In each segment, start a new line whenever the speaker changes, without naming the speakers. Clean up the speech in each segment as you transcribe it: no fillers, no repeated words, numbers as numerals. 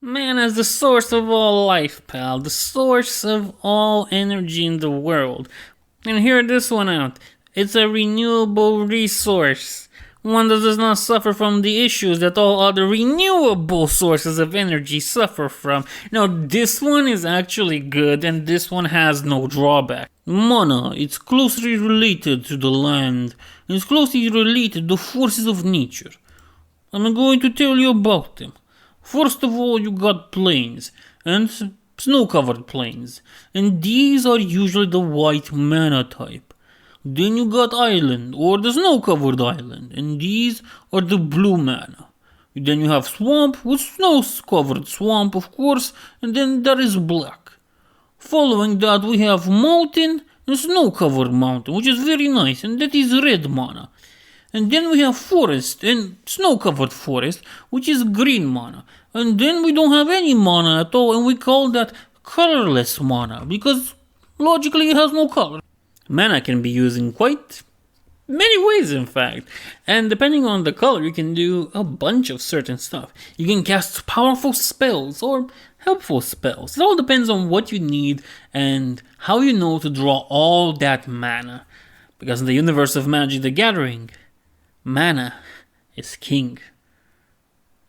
Mana is the source of all life, pal. The source of all energy in the world. And hear this one out. It's a renewable resource. One that does not suffer from the issues that all other renewable sources of energy suffer from. Now, this one is actually good, and this one has no drawback. Mana, it's closely related to the land. It's closely related to forces of nature. I'm going to tell you about them. First of all, you got plains, and snow-covered plains, and these are usually the white mana type. Then you got island, or the snow-covered island, and these are the blue mana. Then you have swamp, with snow-covered swamp, of course, and then there is black. Following that, we have mountain and snow-covered mountain, which is very nice, and that is red mana. And then we have forest and snow-covered forest, which is green mana. And then we don't have any mana at all, and we call that colorless mana, because logically it has no color. Mana can be used in quite many ways, in fact. And depending on the color, you can do a bunch of certain stuff. You can cast powerful spells or helpful spells. It all depends on what you need and how you know to draw all that mana. Because in the universe of Magic the Gathering, mana is king.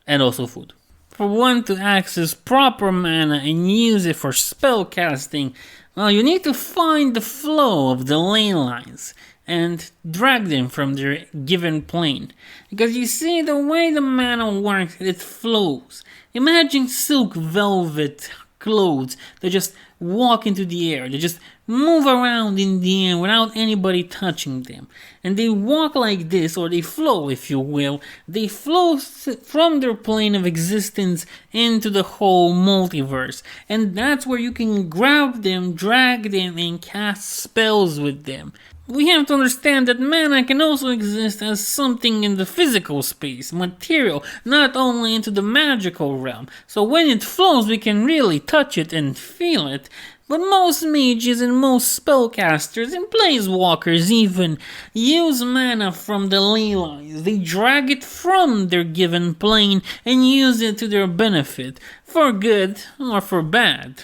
And also food. For one to access proper mana and use it for spell casting, well, you need to find the flow of the ley lines and drag them from their given plane. Because you see, the way the mana works, it flows. Imagine silk velvet clothes that just walk into the air. They just move around in the air without anybody touching them. And they walk like this, or they flow, if you will. They flow from their plane of existence into the whole multiverse. And that's where you can grab them, drag them, and cast spells with them. We have to understand that mana can also exist as something in the physical space, material, not only into the magical realm. So when it flows, we can really touch it and feel it. But most mages and most spellcasters and planeswalkers even use mana from the ley lines. They drag it from their given plane and use it to their benefit, for good or for bad.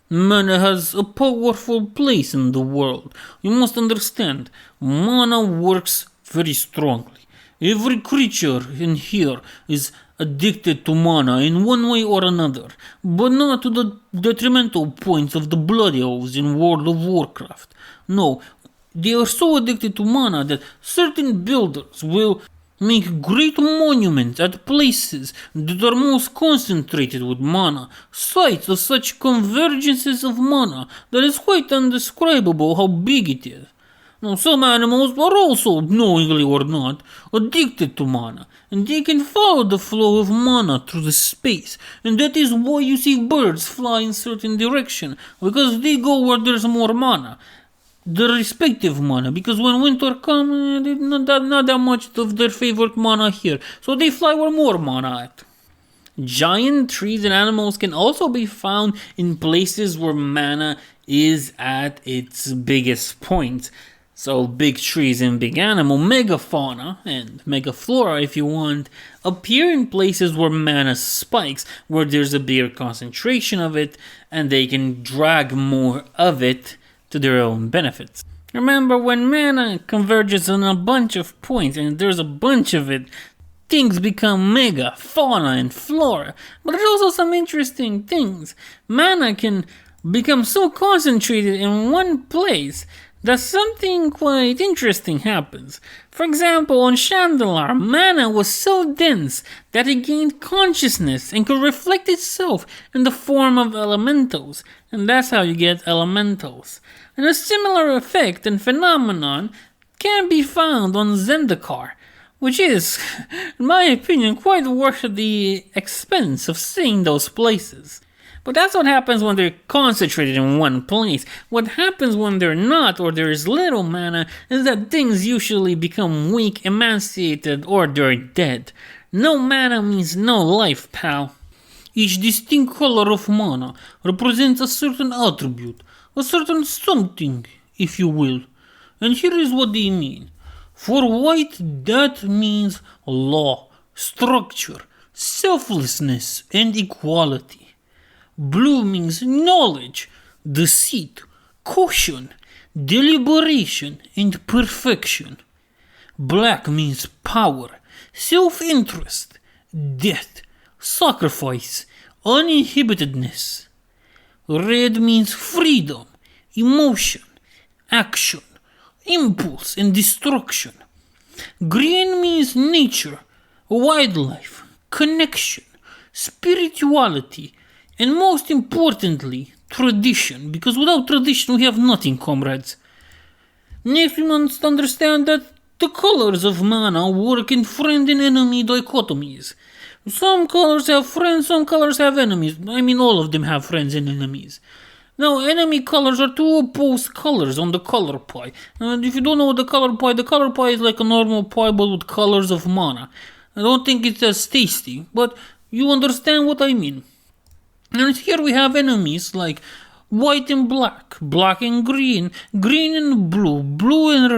Mana has a powerful place in the world. You must understand, mana works very strongly. Every creature in here is addicted to mana in one way or another, but not to the detrimental points of the Blood Elves in World of Warcraft. No, they are so addicted to mana that certain builders will make great monuments at places that are most concentrated with mana, sites of such convergences of mana that it's quite undescribable how big it is. Now, some animals are also, knowingly or not, addicted to mana, and they can follow the flow of mana through the space, and that is why you see birds fly in certain direction, because they go where there's more mana. The respective mana, because when winter comes, not that much of their favorite mana here, so they fly where more mana at. Giant trees and animals can also be found in places where mana is at its biggest point. So big trees and big animal, megafauna and megaflora if you want, appear in places where mana spikes, where there's a bigger concentration of it, and they can drag more of it to their own benefits. Remember, when mana converges on a bunch of points and there's a bunch of it, things become mega, fauna and flora. But there's also some interesting things. Mana can become so concentrated in one place that something quite interesting happens. For example, on Chandelar, mana was so dense that it gained consciousness and could reflect itself in the form of elementals, and that's how you get elementals. And a similar effect and phenomenon can be found on Zendikar, which is, in my opinion, quite worth the expense of seeing those places. But that's what happens when they're concentrated in one place. What happens when they're not, or there is little mana, is that things usually become weak, emaciated, or they're dead. No mana means no life, pal. Each distinct color of mana represents a certain attribute, a certain something, if you will. And here is what they mean. For white, that means law, structure, selflessness, and equality. Blue means knowledge, deceit, caution, deliberation, and perfection. Black means power, self-interest, death, sacrifice, uninhibitedness. Red means freedom, emotion, action, impulse, and destruction. Green means nature, wildlife, connection, spirituality, and most importantly, tradition, because without tradition we have nothing, comrades. Next, we must understand that the colors of mana work in friend and enemy dichotomies. Some colors have friends, some colors have enemies. I mean, all of them have friends and enemies. Now, enemy colors are two opposed colors on the color pie. And if you don't know the color pie is like a normal pie but with colors of mana. I don't think it's as tasty, but you understand what I mean. And here we have enemies like white and black, black and green, green and blue, blue and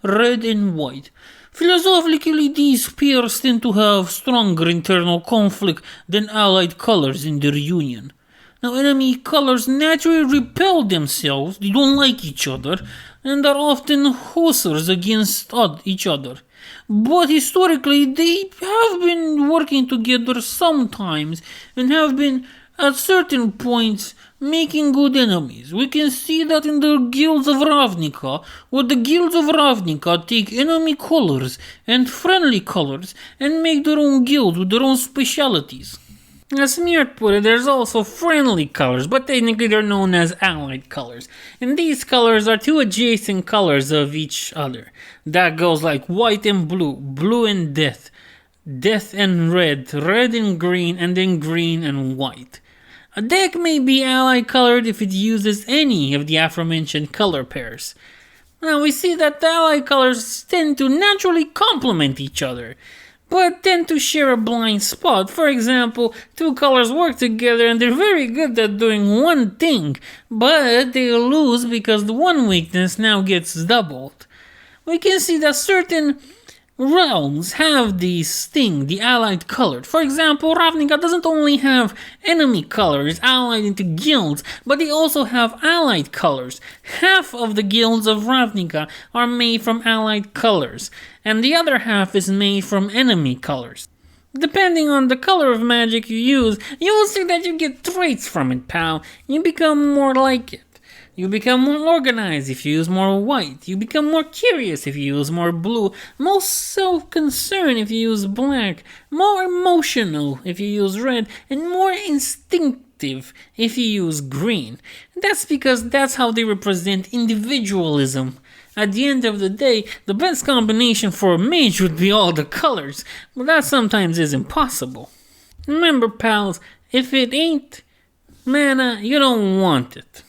red and white. Philosophically, these pairs tend to have stronger internal conflict than allied colors in their union. Now, enemy colors naturally repel themselves, they don't like each other, and are often hosters against each other. But historically, they have been working together sometimes and have been, at certain points, making good enemies. We can see that in the guilds of Ravnica, where the guilds of Ravnica take enemy colors and friendly colors and make their own guilds with their own specialities. As Mirk put it, there's also friendly colors, but technically they're known as allied colors. And these colors are two adjacent colors of each other. That goes like white and blue, blue and death, death and red, red and green, and then green and white. A deck may be allied colored if it uses any of the aforementioned color pairs. Now we see that the allied colors tend to naturally complement each other, but tend to share a blind spot. For example, two colors work together and they're very good at doing one thing, but they lose because the one weakness now gets doubled. We can see that certain realms have this thing, the allied color. For example, Ravnica doesn't only have enemy colors allied into guilds, but they also have allied colors. Half of the guilds of Ravnica are made from allied colors, and the other half is made from enemy colors. Depending on the color of magic you use, you will see that you get traits from it, pal. You become more like it. You become more organized if you use more white. You become more curious if you use more blue. More self-concerned if you use black. More emotional if you use red. And more instinctive if you use green. That's because that's how they represent individualism. At the end of the day, the best combination for a mage would be all the colors. But that sometimes is impossible. Remember, pals, if it ain't mana, you don't want it.